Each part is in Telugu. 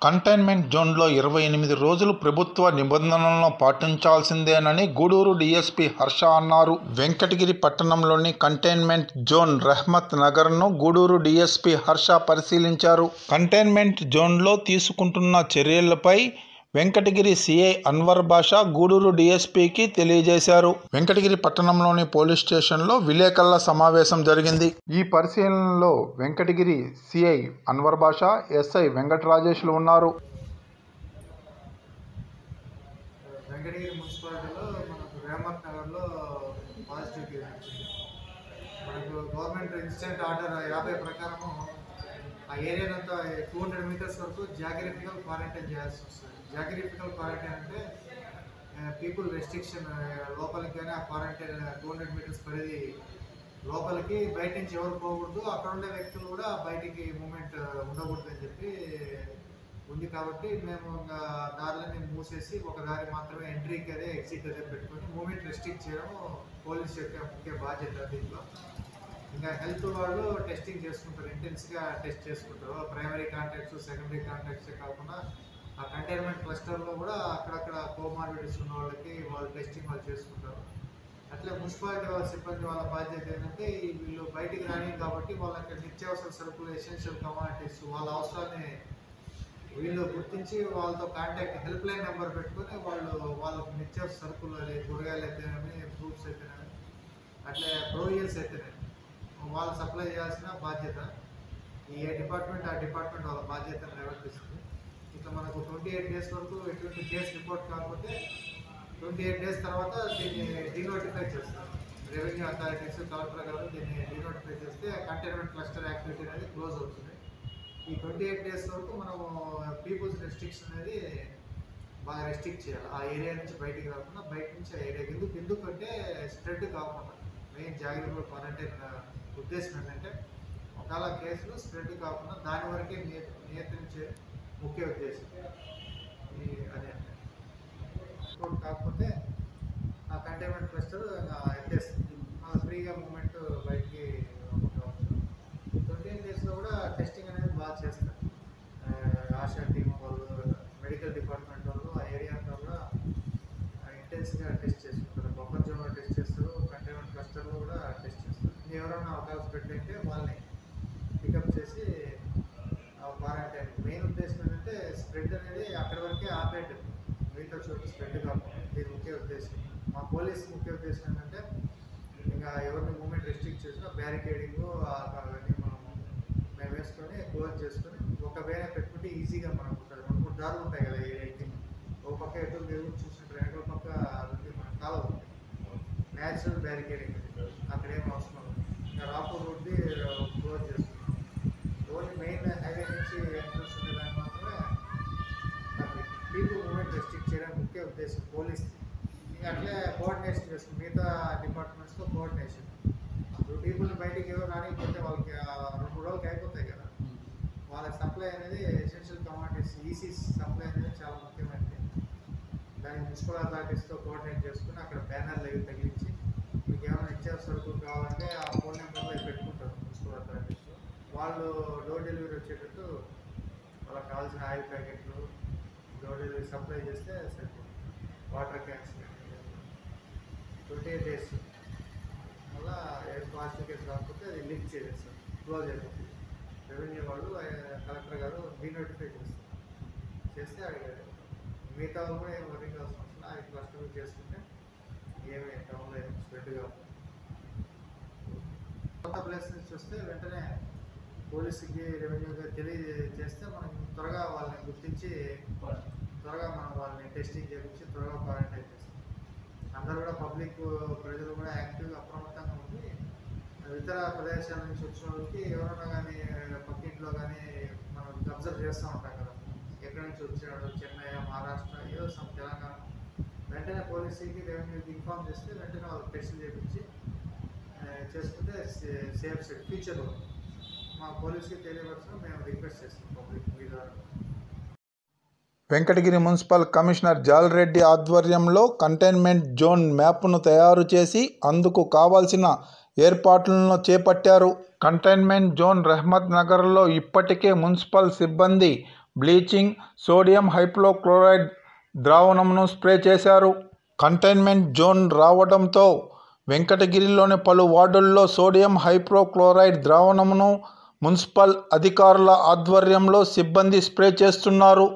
కంటైన్మెంట్ జోన్లో 28 రోజులు ప్రభుత్వ నిబంధనలను పాటించాల్సిందేనని గూడూరు డీఎస్పీ హర్ష అన్నారు. వెంకటగిరి పట్టణంలోని కంటైన్మెంట్ జోన్ రహ్మత్ నగర్ను గూడూరు డీఎస్పీ హర్ష పరిశీలించారు. కంటైన్మెంట్ జోన్లో తీసుకుంటున్న చర్యలపై వెంకటగిరి సిఐ అన్వర్ బాషా గూడూరు డీఎస్పీకి తెలియజేశారు. వెంకటగిరి పట్టణంలోని పోలీస్ స్టేషన్లో విలేకరుల సమావేశం జరిగింది. ఈ పరిశీలనలో వెంకటగిరి సిఐ అన్వర్ బాషా, ఎస్ఐ వెంకటరాజేష్లు ఉన్నారు. వెంకటగిరి మున్సిపాలిటీలో మనకు రహమత్ నగర్లో పాజిటివ్ కేసు వచ్చింది. మనకు గవర్నమెంట్ ఇన్స్టెంట్ ఆర్డర్ 50 ప్రకారము ఆ ఏరియానంతా 200 మీటర్స్ వరకు జాగ్రఫికల్ క్వారంటైన్ చేయాల్సి వస్తుంది. జాగ్రఫికల్ క్వారంటైన్ అంటే పీపుల్ రెస్ట్రిక్షన్, లోపలికి కానీ ఆ క్వారంటైన్ 200 మీటర్స్ పరిధి లోపలికి బయట నుంచి ఎవరు పోకూడదు, అక్కడ ఉండే వ్యక్తులు కూడా బయటికి మూమెంట్ ఉండకూడదు అని చెప్పి ఉంది. కాబట్టి మేము ఇంకా దారులని మూసేసి ఒక దారి మాత్రమే ఎంట్రీకి అదే ఎగ్జిట్ అదే పెట్టుకొని మూమెంట్ రెస్ట్రిక్ట్ చేయడం పోలీస్ యొక్క ముఖ్య బాధ్యత. దీంట్లో ఇంకా హెల్త్ వాళ్ళు టెస్టింగ్ చేసుకుంటారు, ఇంటెన్స్గా టెస్ట్ చేసుకుంటారు. ప్రైమరీ కాంటాక్ట్స్, సెకండరీ కాంటాక్ట్సే కాకుండా ఆ కంటైన్మెంట్ క్లస్టర్లో కూడా అక్కడక్కడ కోమార్బిడిటీస్ ఉన్న వాళ్ళకి వాళ్ళు టెస్టింగ్ వాళ్ళు చేసుకుంటారు. అట్లే మున్సిపాలిటీ వాళ్ళ సిబ్బంది వాళ్ళ బాధ్యత ఏంటంటే వీళ్ళు బయటికి రాని కాబట్టి వాళ్ళకి నిత్యావసర సరుకులు, ఎసెన్షియల్ కమాడిటీస్ వాళ్ళ అవసరాన్ని వీళ్ళు గుర్తించి వాళ్ళతో కాంటాక్ట్ హెల్ప్ లైన్ నెంబర్ పెట్టుకొని వాళ్ళకి నిత్యావసర సరుకులు, అది కూరగాయలు అయితేనేమి, ఫ్రూట్స్ అయితేనేమి, అట్లే ప్రొవిజన్స్ అయితేనేమి వాళ్ళు సప్లై చేయాల్సిన బాధ్యత ఈ డిపార్ట్మెంట్ ఆ డిపార్ట్మెంట్ వాళ్ళ బాధ్యతను నిర్వర్తిస్తుంది. ఇట్లా మనకు 28 డేస్ వరకు ఎటువంటి కేసు రిపోర్ట్ కాకపోతే 28 డేస్ తర్వాత దీన్ని డీనోటిఫై చేస్తారు. రెవెన్యూ అథారిటీస్, కలెక్టర్ గారు దీన్ని డీనోటిఫై చేస్తే కంటైన్మెంట్ క్లస్టర్ యాక్టివిటీ అనేది క్లోజ్ అవుతుంది. ఈ 28 డేస్ వరకు మనము పీపుల్స్ రెస్ట్రిక్షన్ అనేది బాగా రెస్ట్రిక్ట్ చేయాలి. ఆ ఏరియా నుంచి బయటికి రాకుండా బయట నుంచి ఆ ఏరియాకి ఎందుకంటే స్ప్రెడ్ కాకుండా మెయిన్ జాగ్రత్తగా క్వారంటైన్ ఉద్దేశం ఏంటంటే ఒకవేళ కేసులు స్ప్రెడ్ కాకుండా దాని వరకే నియంత్రించే ముఖ్య ఉద్దేశం అదే. కాకపోతే ఆ కంటైన్మెంట్ క్లస్టర్ ఎత్తేస్తుంది, మళ్ళీ ఫ్రీగా మూమెంట్ బయటికి రావచ్చు. 28 డేస్లో కూడా టెస్టింగ్ అనేది బాగా చేస్తారు. ఆశా టీమ్ వాళ్ళు, మెడికల్ డిపార్ట్మెంట్ వాళ్ళు ఆ ఏరియా కూడా ఇంటెన్స్గా టెస్ట్ చేసుకుంటారు. బఫర్ జోన్లో టెస్ట్ చేస్తారు, కంటైన్మెంట్ క్లస్టర్లో కూడా టెస్ట్ చేస్తారు. ఎవరైనా అవకాశం పెట్టింటే వాళ్ళని పికప్ చేసి క్వారంటైన్. మెయిన్ ఉద్దేశం ఏంటంటే స్ప్రెడ్ అనేది అక్కడి వరకే ఆపేయటం, మిగతా చోటు స్ప్రెడ్ కాకుండా. దీని ముఖ్య ఉద్దేశం. మా పోలీస్ ముఖ్య ఉద్దేశం ఏంటంటే ఇంకా ఎవరిని మూమెంట్ రెస్ట్రిక్ట్ చేసినా బ్యారికేడింగ్ అవన్నీ మేము వేసుకొని క్లోజ్ చేసుకొని ఒక వేరే పెట్టుకుంటే ఈజీగా మనకు ఉంటుంది. 2-3 దారులు ఉంటాయి కదా ఏరియాకి. ఒక పక్క ఎటు దేవుడు చూసినట్టు వెనకల పక్క మన కాలం ఉంది, న్యాచురల్ బ్యారికేడింగ్ అక్కడ ఏం అవసరం. ఇంకా రాపూర్ రోడ్ది క్లోజ్ చేస్తున్నాం. ఓన్లీ మెయిన్ హైవే నుంచి ఎంట్రన్స్ ఉండేదాన్ని మాత్రమే పీపుల్ మూమెంట్ రెస్ట్రిక్ట్ చేయడం ముఖ్య ఉద్దేశం పోలీస్. ఇంకా అట్లే కోఆర్డినేషన్ చేసుకుని మిగతా డిపార్ట్మెంట్స్తో కోఆర్డినేషన్. ఇప్పుడు పీపుల్ని బయటికి ఎవరు రానికపోతే వాళ్ళకి 2-3 రోజులకి అయిపోతాయి కదా, వాళ్ళకి సప్లై అనేది ఎసెన్షియల్ కమాడిటీస్ ఈసీ సప్లై అనేది చాలా ముఖ్యమైనది. దానికి మున్సిపల్ అథారిటీస్తో కోఆర్డినేట్ చేసుకుని అక్కడ బ్యానర్లు అవి తగిలించి మీకు ఏమైనా నిత్యావసర సరుకులు కావాలంటే ఆ ఫోన్ నెంబర్లో పెట్టుకుంటారు మున్సిపల్ అథారిటీస్. వాళ్ళు డోర్ డెలివరీ వచ్చేటట్టు వాళ్ళకి కావాల్సిన ఆయిల్ ప్యాకెట్లు డోర్ డెలివరీ సప్లై చేస్తే సరిపోతుంది. వాటర్ క్యాన్స్ 28 డేస్ మళ్ళీ పాజిటివ్ కేసు రాకపోతే అది లిఫ్ట్ చేసేస్తారు, క్లోజ్ అయిపోతుంది. రెవెన్యూ వాళ్ళు, కలెక్టర్ గారు డీనోటిఫై చేస్తే అడిగారు. మిగతా వాళ్ళు కూడా ఏం వర్రీ కావాల్సిన అవసరం, అది క్లస్టర్ చేసుకుంటే ఏమి టౌన్లో ఏమి స్ప్రెడ్ కావాలి. కొత్త ప్లేస్ నుంచి వస్తే వెంటనే పోలీసుకి, రెవెన్యూగా తెలియజేస్తే మనం త్వరగా వాళ్ళని గుర్తించి త్వరగా మనం వాళ్ళని టెస్టింగ్ చేయించి త్వరగా క్వారంటైన్ చేస్తాం. అందరూ కూడా పబ్లిక్ ప్రజలు కూడా యాక్టివ్గా అప్రమత్తంగా ఉండి ఇతర ప్రదేశాల నుంచి వచ్చిన వాళ్ళకి ఎవరైనా కానీ పక్కింట్లో కానీ మనం అబ్జర్వ్ చేస్తూ ఉంటాం కదా, ఎక్కడి నుంచి వచ్చాడు, చెన్నై, మహారాష్ట్ర, ఏదో తెలంగాణ, వెంటనే పోలీసుకి, రెవెన్యూకి ఇన్ఫార్మ్ చేస్తే వెంటనే వాళ్ళు టెస్టులు చేయించి చేసుకుంటే సేఫ్ సెట్ ఫ్యూచర్లో మా పోలీసుకి తెలియవలసిన మేము రిక్వెస్ట్ చేస్తాం పబ్లిక్ మీద. వెంకటగిరి మున్సిపల్ కమిషనర్ జాలరెడ్డి ఆధ్వర్యంలో కంటైన్మెంట్ జోన్ మ్యాప్ను తయారు చేసి అందుకు కావాల్సిన ఏర్పాట్లను చేపట్టారు. కంటైన్మెంట్ జోన్ రహ్మత్ నగర్లో ఇప్పటికే మున్సిపల్ సిబ్బంది బ్లీచింగ్, సోడియం హైపోక్లోరైడ్ ద్రావణంను స్ప్రే చేశారు. కంటైన్మెంట్ జోన్ రావడంతో వెంకటగిరిలోని పలు వార్డుల్లో సోడియం హైపోక్లోరైడ్ ద్రావణమును మున్సిపల్ అధికారుల ఆధ్వర్యంలో సిబ్బంది స్ప్రే చేస్తున్నారు.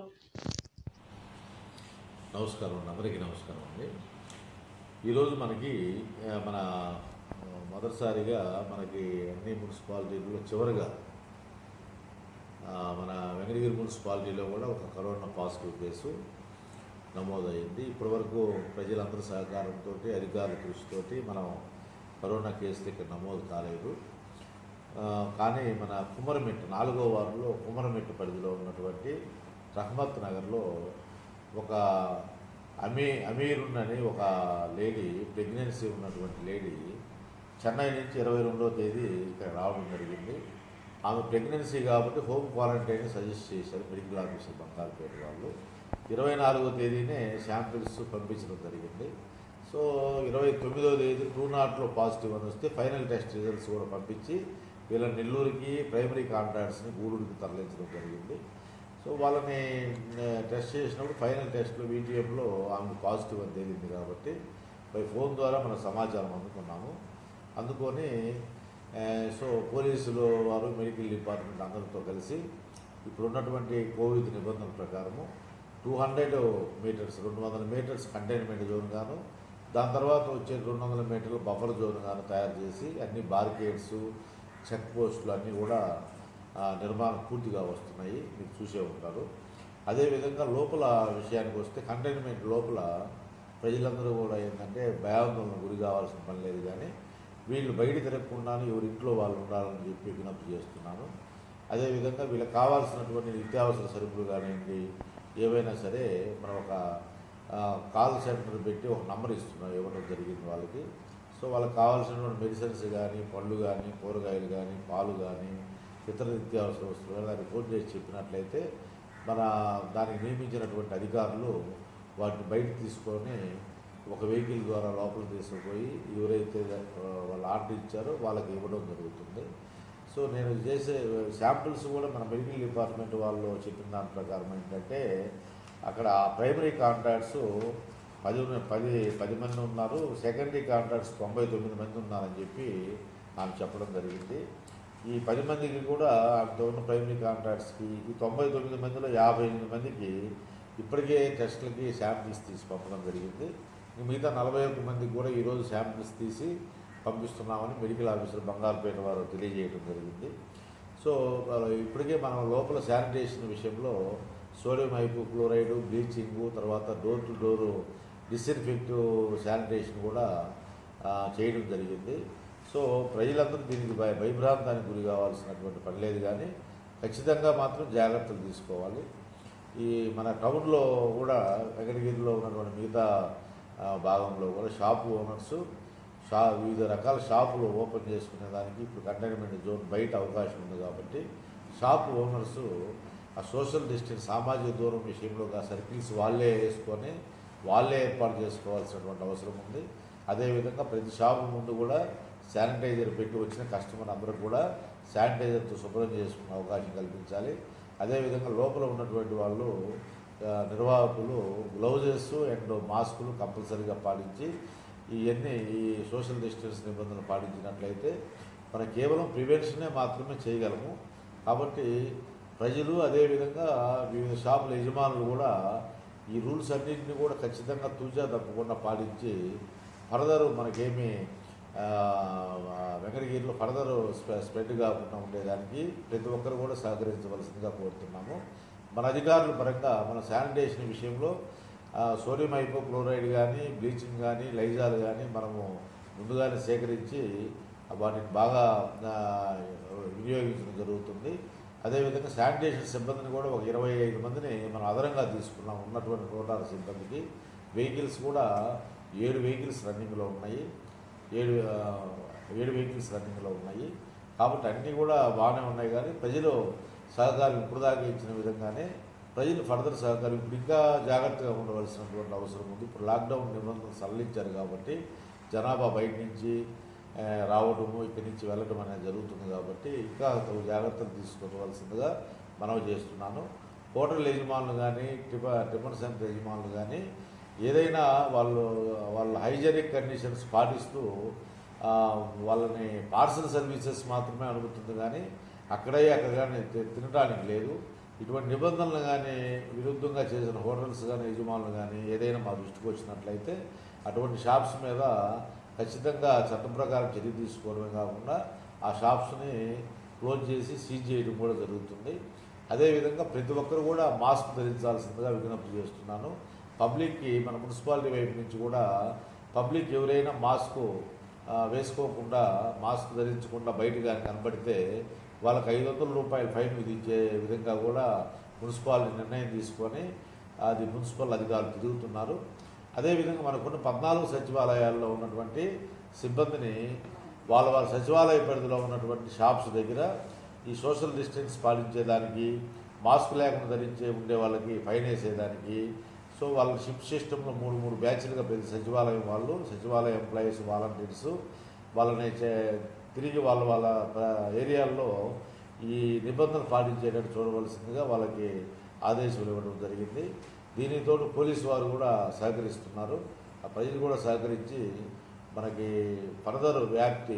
నమస్కారం, అందరికీ నమస్కారం అండి. ఈరోజు మనకి మన మొదటిసారిగా మనకి అన్ని మున్సిపాలిటీల్లో చివరిగా మన వెంకటగిరి మున్సిపాలిటీలో కూడా ఒక కరోనా పాజిటివ్ కేసు నమోదైంది. ఇప్పటివరకు ప్రజలందరి సహకారంతో, అధికారుల కృషితోటి మనం కరోనా కేసులు ఇక్కడ నమోదు కాలేదు. కానీ మన కుమ్మరమెట్టు 4వ వార్డులో కుమ్మరమెట్టు పరిధిలో ఉన్నటువంటి రహమత్ నగర్లో ఒక అమీరున్ అని ఒక లేడీ, ప్రెగ్నెన్సీ ఉన్నటువంటి లేడీ చెన్నై నుంచి 22వ తేదీ ఇక్కడ రావడం జరిగింది. ఆమె ప్రెగ్నెన్సీ కాబట్టి హోమ్ క్వారంటైన్ సజెస్ట్ చేశారు మెడికల్ ఆఫీసర్ బంగారుపేట వాళ్ళు. 24వ తేదీనే శాంపిల్స్ పంపించడం జరిగింది. సో 29వ తేదీ 2 పాజిటివ్ అని వస్తే ఫైనల్ టెస్ట్ రిజల్ట్స్ కూడా పంపించి వీళ్ళ నెల్లూరుకి ప్రైమరీ కాంటాక్ట్స్ని గూడూరుకి తరలించడం జరిగింది. సో వాళ్ళని టెస్ట్ చేసినప్పుడు ఫైనల్ టెస్ట్లో వీటీఎంలో ఆమె పాజిటివ్ అని తేలింది కాబట్టి ఫోన్ ద్వారా మనం సమాచారం అందుకున్నాము. అందుకొని సో పోలీసులు వారు, మెడికల్ డిపార్ట్మెంట్ అందరితో కలిసి ఇప్పుడున్నటువంటి కోవిడ్ నిబంధనల ప్రకారము 200 మీటర్స్ 200 మీటర్స్ కంటైన్మెంట్ జోన్ గాను, దాని తర్వాత వచ్చే 200 మీటర్ల బఫర్ జోన్ గాను తయారు చేసి అన్ని బార్కేడ్స్, చెక్ పోస్టులు అన్నీ కూడా నిర్మాణం పూర్తిగా వస్తున్నాయి, మీరు చూసే ఉంటారు. అదేవిధంగా లోపల విషయానికి వస్తే కంటైన్మెంట్ లోపల ప్రజలందరూ కూడా ఏంటంటే భయాందోళన గురి కావాల్సిన పని లేదు. కానీ వీళ్ళు బయట తిరగకుండానే ఎవరి ఇంట్లో వాళ్ళు ఉండాలని చెప్పి విజ్ఞప్తి చేస్తున్నాను. అదేవిధంగా వీళ్ళకి కావాల్సినటువంటి నిత్యావసర సరుకులు కానివ్వండి, ఏవైనా సరే మనం ఒక కాల్ సెంటర్ పెట్టి ఒక నంబర్ ఇవ్వడం జరిగింది వాళ్ళకి. సో వాళ్ళకి కావాల్సినటువంటి మెడిసిన్స్ కానీ, పళ్ళు కానీ, కూరగాయలు కానీ, పాలు కానీ, ఇతర నిత్యావసర వస్తువులు కానీ రిపోర్ట్ చేసి చెప్పినట్లయితే మన దానికి నియమించినటువంటి అధికారులు వాటిని బయట తీసుకొని ఒక వెహికల్ ద్వారా లోపలికి తీసుకుపోయి ఎవరైతే వాళ్ళు ఆర్డర్ ఇచ్చారో వాళ్ళకి ఇవ్వడం జరుగుతుంది. సో నేను చేసే శాంపిల్స్ కూడా మన మెడికల్ డిపార్ట్మెంట్ వాళ్ళు చెప్పిన దాని ప్రకారం ఏంటంటే అక్కడ ప్రైమరీ కాంటాక్ట్స్ 10 మంది ఉన్నారు, సెకండరీ కాంటాక్ట్స్ 99 మంది ఉన్నారని చెప్పి ఆమె చెప్పడం జరిగింది. ఈ 10 మందికి కూడా అంత ఉన్న ప్రైమరీ కాంటాక్ట్స్కి ఈ 99 మందిలో 58 మందికి ఇప్పటికే టెస్టులకి శాంపిల్స్ తీసి పంపడం జరిగింది. మిగతా 41 మందికి కూడా ఈరోజు శాంపిల్స్ తీసి పంపిస్తున్నామని మెడికల్ ఆఫీసర్ బంగారుపేట వారు తెలియజేయడం జరిగింది. సో ఇప్పటికే మనం లోపల శానిటేషన్ విషయంలో సోడియం హైపోక్లోరైడ్, బ్లీచింగు, తర్వాత డోర్ టు డోరు డిస్ఇన్ఫెక్టివ్ శానిటేషన్ కూడా చేయడం జరిగింది. సో ప్రజలందరూ దీనికి భయభ్రాంతానికి గురి కావాల్సినటువంటి పని లేదు. కానీ ఖచ్చితంగా మాత్రం జాగ్రత్తలు తీసుకోవాలి. ఈ మన టౌన్లో కూడా వెంకటగిరిలో ఉన్నటువంటి మిగతా భాగంలో కూడా షాపు ఓనర్సు వివిధ రకాల షాపులు ఓపెన్ చేసుకునే దానికి ఇప్పుడు కంటైన్మెంట్ జోన్ బయట అవకాశం ఉంది కాబట్టి షాపు ఓనర్సు ఆ సోషల్ డిస్టెన్స్, సామాజిక దూరం విషయంలో సర్కిల్స్ వాళ్ళే వేసుకొని వాళ్ళే ఏర్పాటు చేసుకోవాల్సినటువంటి అవసరం ఉంది. అదేవిధంగా ప్రతి షాపు ముందు కూడా శానిటైజర్ పెట్టి వచ్చిన కస్టమర్ అందరూ కూడా శానిటైజర్తో శుభ్రం చేసుకునే అవకాశం కల్పించాలి. అదేవిధంగా లోపల ఉన్నటువంటి వాళ్ళు నిర్వాహకులు గ్లౌజెస్ అండ్ మాస్కులు కంపల్సరీగా పాటించి ఇవన్నీ ఈ సోషల్ డిస్టెన్స్ నిబంధనలు పాటించినట్లయితే మనం కేవలం ప్రివెన్షనే మాత్రమే చేయగలము. కాబట్టి ప్రజలు అదేవిధంగా వివిధ షాపుల యజమానులు కూడా ఈ రూల్స్ అన్నింటినీ కూడా ఖచ్చితంగా తూచా తప్పకుండా పాటించి ఫర్దర్ మనకేమీ వెంకటగిరిలో ఫర్దర్ స్ప్రెడ్ కాకుండా ఉండేదానికి ప్రతి ఒక్కరు కూడా సహకరించవలసిందిగా కోరుతున్నాము. మన అధికారుల పరంగా మన శానిటేషన్ విషయంలో సోడియం హైపోక్లోరైడ్ కానీ, బ్లీచింగ్ కానీ, లైజాల్ కానీ మనము ముందుగానే సేకరించి వాటిని బాగా వినియోగించడం జరుగుతుంది. అదేవిధంగా శానిటేషన్ సిబ్బందిని కూడా ఒక 25 మందిని మనం అదనంగా తీసుకున్నాం. ఉన్నటువంటి 106 సిబ్బందికి వెహికల్స్ కూడా 7 వెహికల్స్ రన్నింగ్లో ఉన్నాయి. 7 వెహికల్స్ రన్నింగ్లో ఉన్నాయి. కాబట్టి అన్నీ కూడా బాగానే ఉన్నాయి. కానీ ప్రజలు సహకారం ఇప్పుడు దాకా ఇచ్చిన విధంగానే ప్రజలు ఫర్దర్ సహకారం ఇప్పుడు ఇంకా జాగ్రత్తగా ఉండవలసినటువంటి అవసరం ఉంది. ఇప్పుడు లాక్డౌన్ నిబంధనలు సడలించారు కాబట్టి జనాభా బయట నుంచి రావడము, ఇక్కడి నుంచి వెళ్ళడం అనేది జరుగుతుంది. కాబట్టి ఇంకా జాగ్రత్తలు తీసుకోవాల్సిందిగా మనవి చేస్తున్నాను. హోటల్ యజమానులు కానీ టిఫిన్ సెంటర్ యజమానులు కానీ ఏదైనా వాళ్ళ హైజెనిక్ కండిషన్స్ పాటిస్తూ వాళ్ళని పార్సల్ సర్వీసెస్ మాత్రమే అనుమతింది, కానీ అక్కడ కానీ తినడానికి లేదు. ఇటువంటి నిబంధనలు కానీ విరుద్ధంగా చేసిన హోటల్స్ కానీ యజమానులు కానీ ఏదైనా మా దృష్టికి వచ్చినట్లయితే అటువంటి షాప్స్ మీద ఖచ్చితంగా చట్టం ప్రకారం చర్య తీసుకోవడమే కాకుండా ఆ షాప్స్ని క్లోజ్ చేసి సీజ్ చేయడం కూడా జరుగుతుంది. అదేవిధంగా ప్రతి ఒక్కరు కూడా మాస్క్ ధరించాల్సిందిగా విజ్ఞప్తి చేస్తున్నాను. పబ్లిక్కి మన మున్సిపాలిటీ వైపు నుంచి కూడా పబ్లిక్ ఎవరైనా మాస్కు వేసుకోకుండా మాస్క్ ధరించకుండా బయట కానీ కనబడితే వాళ్ళకి 500 రూపాయల ఫైన్ విధించే విధంగా కూడా మున్సిపాలిటీ నిర్ణయం తీసుకొని అది మున్సిపల్ అధికారులు తిరుగుతున్నారు. అదేవిధంగా మనకున్న 14 సచివాలయాల్లో ఉన్నటువంటి సిబ్బందిని వాళ్ళ సచివాలయ పరిధిలో ఉన్నటువంటి షాప్స్ దగ్గర ఈ సోషల్ డిస్టెన్స్ పాటించేదానికి, మాస్క్ లేకుండా ఉండే వాళ్ళకి ఫైన్ వేసేదానికి, సో వాళ్ళ షిఫ్ట్ సిస్టంలో 3 బ్యాచ్లుగా ప్రతి సచివాలయం వాళ్ళు, సచివాలయ ఎంప్లాయీస్, వాలంటీర్స్ వాళ్ళని తిరిగి వాళ్ళ ఏరియాల్లో ఈ నిబంధనలు పాటించేటట్టు చూడవలసిందిగా వాళ్ళకి ఆదేశాలు ఇవ్వడం జరిగింది. దీనితో పోలీసు వారు కూడా సహకరిస్తున్నారు. ఆ ప్రజలు కూడా సహకరించి మనకి ఫర్దర్ వ్యాప్తి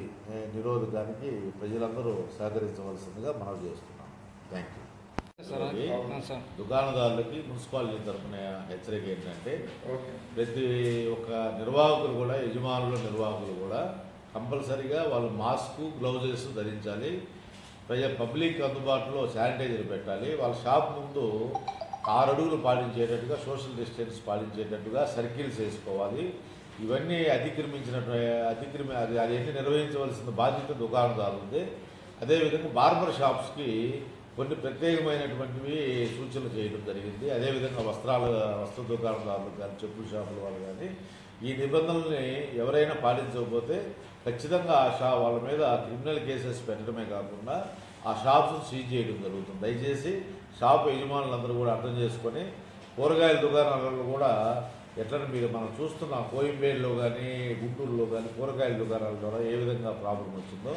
నిరోధకానికి ప్రజలందరూ సహకరించవలసిందిగా మనం చేస్తున్నాం. Thank you. దుకాణదారులకి మున్సిపాలిటీ తరఫున హెచ్చరిక ఏంటంటే ప్రతి ఒక్క నిర్వాహకులు కూడా, నిర్వాహకులు కూడా కంపల్సరీగా వాళ్ళు మాస్కు, గ్లౌజెస్ ధరించాలి. పబ్లిక్ అందుబాటులో శానిటైజర్ పెట్టాలి. వాళ్ళ షాప్ ముందు 6 అడుగులు పాటించేటట్టుగా, సోషల్ డిస్టెన్స్ పాటించేటట్టుగా సర్కిల్స్ వేసుకోవాలి. ఇవన్నీ అవన్నీ నిర్వహించవలసిన బాధ్యత దుకాణదారులది. అదేవిధంగా బార్బర్ షాప్స్కి కొన్ని ప్రత్యేకమైనటువంటివి సూచనలు చేయడం జరిగింది. అదేవిధంగా వస్త్ర దుకాణదారులు కానీ, చెప్పుల షాపుల వాళ్ళు కానీ ఈ నిబంధనల్ని ఎవరైనా పాటించకపోతే ఖచ్చితంగా వాళ్ళ మీద క్రిమినల్ కేసెస్ పెట్టడమే కాకుండా ఆ షాప్స్ను సీజ్ చేయడం జరుగుతుంది. దయచేసి షాపు యజమానులందరూ కూడా అర్థం చేసుకొని, కూరగాయల దుకాణాలలో కూడా ఎట్లని మనం చూస్తున్నాం, కోయంబేడులో కానీ గుంటూరులో కానీ కూరగాయల దుకాణాల ద్వారా ఏ విధంగా ప్రాబ్లం వచ్చిందో,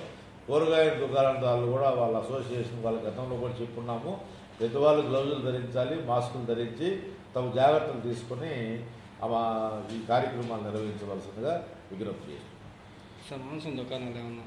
కూరగాయల దుకాణదారులు కూడా వాళ్ళ అసోసియేషన్ వాళ్ళ గతంలో కూడా చెప్పుకున్నాము. ప్రతి వాళ్ళు గ్లౌజులు ధరించాలి, మాస్కులు ధరించి తమ జాగ్రత్తలు తీసుకొని ఈ కార్యక్రమాలు నిర్వహించవలసిందిగా విజ్ఞప్తి చేస్తున్నాం. సార్ మాంసం దుకాణాలు ఏమన్నా